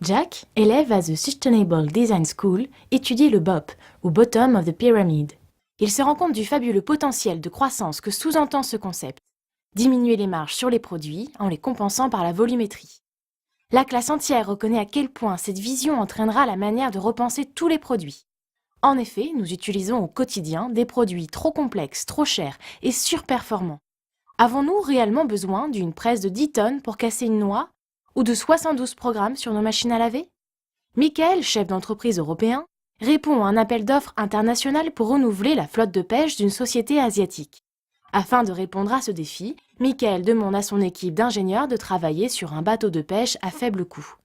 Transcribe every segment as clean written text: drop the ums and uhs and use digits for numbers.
Jack, élève à The Sustainable Design School, étudie le BOP, ou Bottom of the Pyramid. Il se rend compte du fabuleux potentiel de croissance que sous-entend ce concept. Diminuer les marges sur les produits en les compensant par la volumétrie. La classe entière reconnaît à quel point cette vision entraînera la manière de repenser tous les produits. En effet, nous utilisons au quotidien des produits trop complexes, trop chers et surperformants. Avons-nous réellement besoin d'une presse de 10 tonnes pour casser une noix ou de 72 programmes sur nos machines à laver? Michael, chef d'entreprise européen, répond à un appel d'offres international pour renouveler la flotte de pêche d'une société asiatique. Afin de répondre à ce défi, Michael demande à son équipe d'ingénieurs de travailler sur un bateau de pêche à faible coût.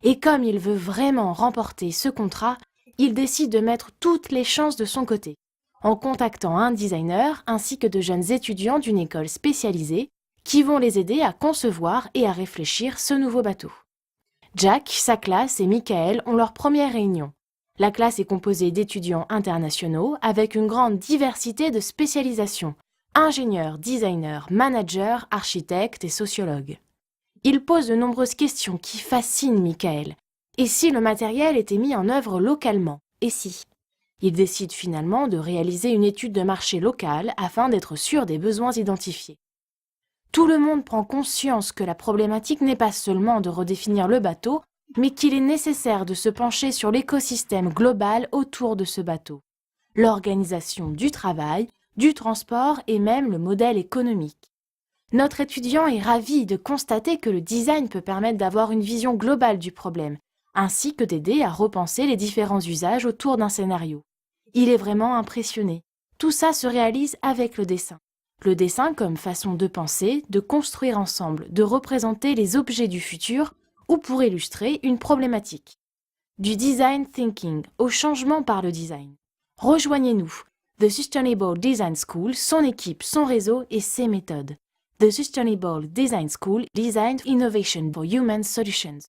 Et comme il veut vraiment remporter ce contrat, il décide de mettre toutes les chances de son côté, en contactant un designer ainsi que de jeunes étudiants d'une école spécialisée qui vont les aider à concevoir et à réfléchir ce nouveau bateau. Jack, sa classe et Michael ont leur première réunion. La classe est composée d'étudiants internationaux avec une grande diversité de spécialisations, ingénieurs, designers, managers, architectes et sociologues. Il pose de nombreuses questions qui fascinent Michael. Et si le matériel était mis en œuvre localement? Et si? Il décide finalement de réaliser une étude de marché locale afin d'être sûr des besoins identifiés. Tout le monde prend conscience que la problématique n'est pas seulement de redéfinir le bateau, mais qu'il est nécessaire de se pencher sur l'écosystème global autour de ce bateau. L'organisation du travail, du transport et même le modèle économique. Notre étudiant est ravi de constater que le design peut permettre d'avoir une vision globale du problème, ainsi que d'aider à repenser les différents usages autour d'un scénario. Il est vraiment impressionné. Tout ça se réalise avec le dessin. Le dessin comme façon de penser, de construire ensemble, de représenter les objets du futur ou pour illustrer une problématique. Du design thinking au changement par le design. Rejoignez-nous. The Sustainable Design School, son équipe, son réseau et ses méthodes. The Sustainable Design School, Design Innovation for Human Solutions.